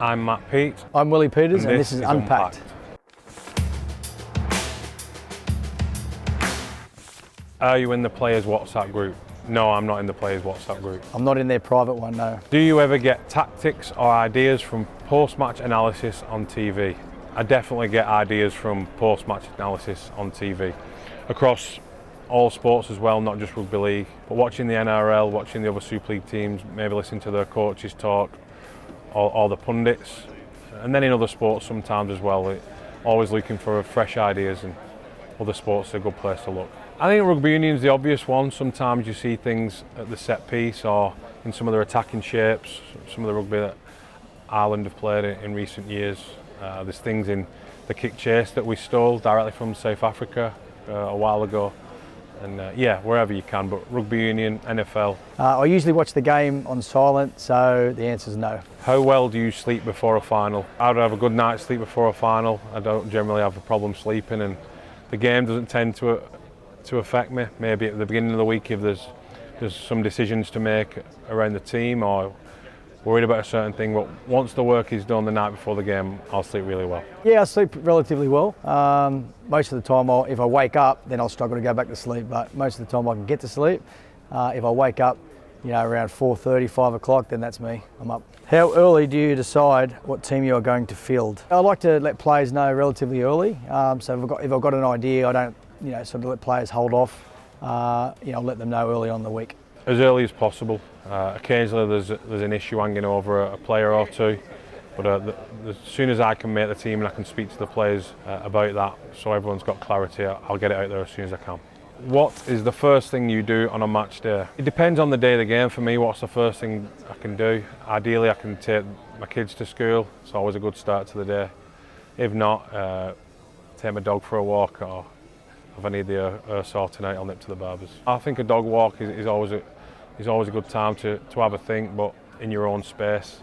I'm Matt Peet. I'm Willie Peters and this is Unpacked. Are you in the players' WhatsApp group? No, I'm not in the players' WhatsApp group. I'm not in their private one, no. Do you ever get tactics or ideas from post-match analysis on TV? I definitely get ideas from post-match analysis on TV. Across all sports as well, not just rugby league. But watching the NRL, watching the other Super League teams, maybe listening to their coaches talk, or the pundits. And then in other sports sometimes as well, always looking for fresh ideas, and other sports are a good place to look. I think rugby union's the obvious one. Sometimes you see things at the set piece or in some of their attacking shapes, some of the rugby that Ireland have played in recent years. There's things in the kick chase that we stole directly from South Africa a while ago. And yeah, wherever you can, but rugby union, NFL. I usually watch the game on silent, so the answer is no. How well do you sleep before a final? I would have a good night's sleep before a final. I don't generally have a problem sleeping, and the game doesn't tend to affect me. Maybe at the beginning of the week, if there's some decisions to make around the team or worried about a certain thing, but once the work is done the night before the game, I'll sleep really well. Yeah, I sleep relatively well. Most of the time, if I wake up, then I'll struggle to go back to sleep, but most of the time I can get to sleep. If I wake up, around 4:30, 5 o'clock, then that's me, I'm up. How early do you decide what team you are going to field? I like to let players know relatively early. So if I've got an idea, I don't sort of let players hold off. I'll let them know early on in the week. As early as possible. Occasionally there's an issue hanging over a player or two, but as soon as I can make the team and I can speak to the players about that, so everyone's got clarity, I'll get it out there as soon as I can. What is the first thing you do on a match day? It depends on the day of the game for me. What's the first thing I can do? Ideally I can take my kids to school. It's always a good start to the day. If not, take my dog for a walk, or if I need the ear saw tonight, I'll nip to the barbers. I think a dog walk is always a good time to have a think, but in your own space.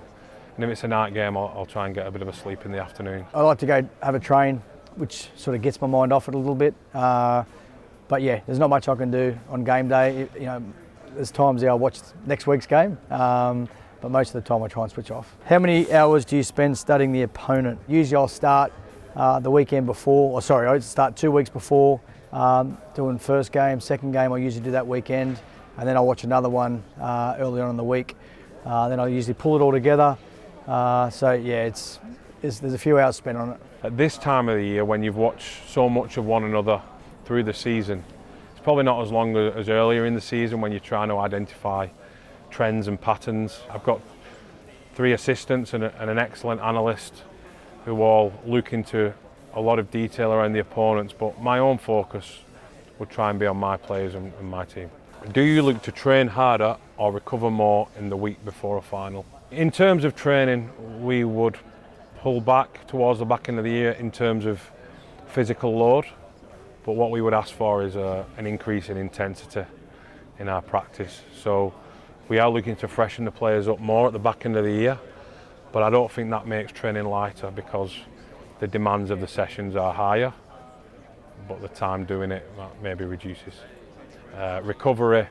And if it's a night game, I'll try and get a bit of a sleep in the afternoon. I like to go have a train, which sort of gets my mind off it a little bit. But yeah, there's not much I can do on game day. There's times I'll watch next week's game, but most of the time I try and switch off. How many hours do you spend studying the opponent? Usually I'll start the weekend before, I start 2 weeks before, doing first game, second game I usually do that weekend, and then I'll watch another one early on in the week. Then I'll usually pull it all together. So yeah, there's a few hours spent on it. At this time of the year, when you've watched so much of one another through the season, it's probably not as long as earlier in the season when you're trying to identify trends and patterns. I've got 3 assistants and an excellent analyst who all look into a lot of detail around the opponents, but my own focus would try and be on my players and my team. Do you look to train harder or recover more in the week before a final? In terms of training, we would pull back towards the back end of the year in terms of physical load, but what we would ask for is an increase in intensity in our practice. So we are looking to freshen the players up more at the back end of the year, but I don't think that makes training lighter because the demands of the sessions are higher, but the time doing it maybe reduces. Recovery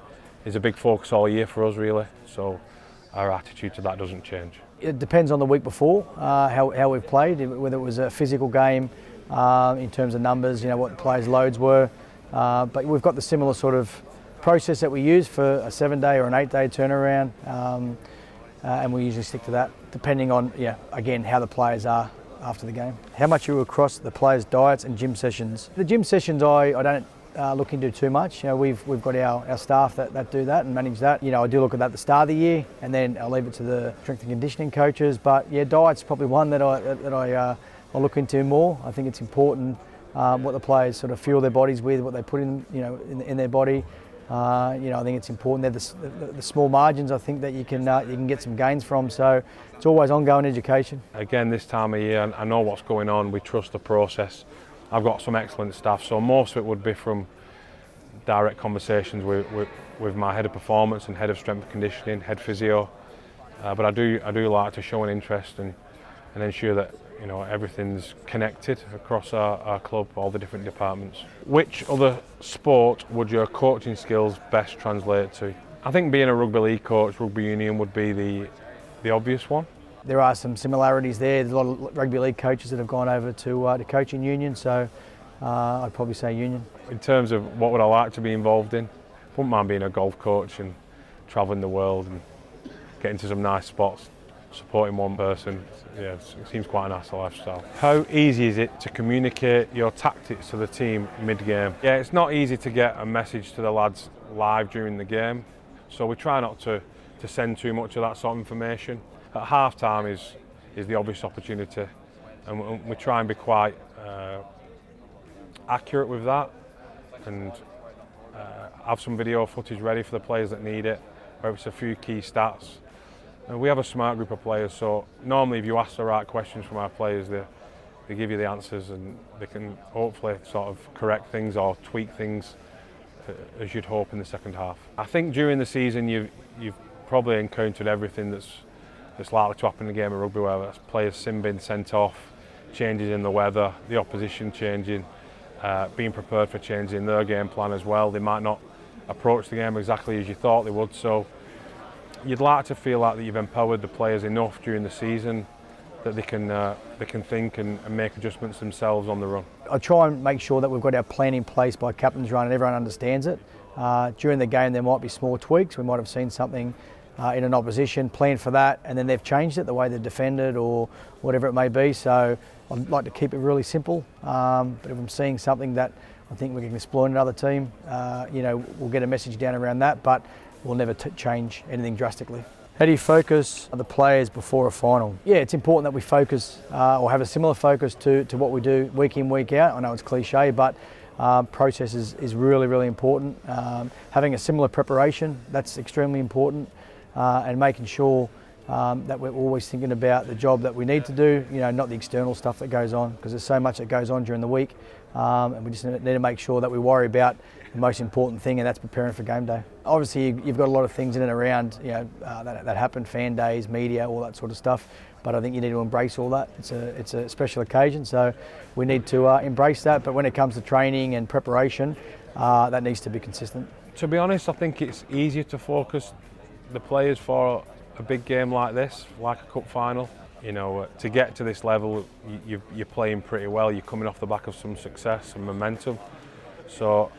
is a big focus all year for us really, so our attitude to that doesn't change. It depends on the week before, how we've played, whether it was a physical game in terms of numbers, what the players' loads were, but we've got the similar sort of process that we use for a 7-day or an 8-day turnaround, and we usually stick to that depending on, again, how the players are after the game. How much are you across the players' diets and gym sessions? The gym sessions I don't look into too much. We've got our staff that do that and manage that. I do look at that at the start of the year, and then I'll leave it to the strength and conditioning coaches. But yeah, diet's probably one that I look into more. I think it's important what the players sort of fuel their bodies with, what they put in their body. I think it's important. They're the small margins I think that you can get some gains from. So it's always ongoing education. Again, this time of year, I know what's going on. We trust the process. I've got some excellent staff, so most of it would be from direct conversations with my head of performance and head of strength and conditioning, head physio. But I do like to show an interest and ensure that everything's connected across our club, all the different departments. Which other sport would your coaching skills best translate to? I think being a rugby league coach, rugby union would be the obvious one. There are some similarities there. There's a lot of rugby league coaches that have gone over to coaching union, so I'd probably say union. In terms of what would I like to be involved in, wouldn't mind being a golf coach and travelling the world and getting to some nice spots, supporting one person. Yeah, it seems quite a nice lifestyle. How easy is it to communicate your tactics to the team mid-game? Yeah, it's not easy to get a message to the lads live during the game, so we try not to send too much of that sort of information. At half-time is the obvious opportunity, and we try and be quite accurate with that, and have some video footage ready for the players that need it, where it's a few key stats. And we have a smart group of players, so normally if you ask the right questions from our players, they give you the answers, and they can hopefully sort of correct things or tweak things as you'd hope in the second half. I think during the season you've probably encountered everything that's likely to happen in the game of rugby, whether that's players being sent off, changes in the weather, the opposition changing, being prepared for changes in their game plan as well. They might not approach the game exactly as you thought they would, so you'd like to feel like that you've empowered the players enough during the season that they can think and make adjustments themselves on the run. I try and make sure that we've got our plan in place by captain's run and everyone understands it. During the game there might be small tweaks. We might have seen something in an opposition, planned for that, and then they've changed it, the way they've defended or whatever it may be. So I'd like to keep it really simple, but if I'm seeing something that I think we can exploit in another team, we'll get a message down around that, but we'll never change anything drastically. How do you focus the players before a final? Yeah, it's important that we focus or have a similar focus to what we do week in, week out. I know it's cliche, but process is really, really important. Having a similar preparation, that's extremely important, and making sure that we're always thinking about the job that we need to do, not the external stuff that goes on, because there's so much that goes on during the week, and we just need to make sure that we worry about the most important thing, and that's preparing for game day. Obviously, you've got a lot of things in and around, that happen, fan days, media, all that sort of stuff. But I think you need to embrace all that. It's a special occasion, so we need to embrace that. But when it comes to training and preparation, that needs to be consistent. To be honest, I think it's easier to focus the players for a big game like this, like a cup final. To get to this level, you're playing pretty well. You're coming off the back of some success and momentum. So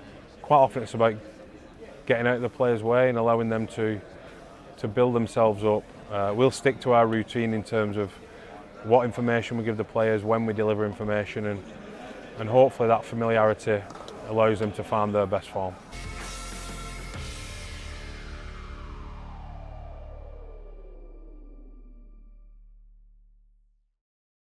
quite often it's about getting out of the players' way and allowing them to build themselves up. We'll stick to our routine in terms of what information we give the players, when we deliver information, and hopefully that familiarity allows them to find their best form.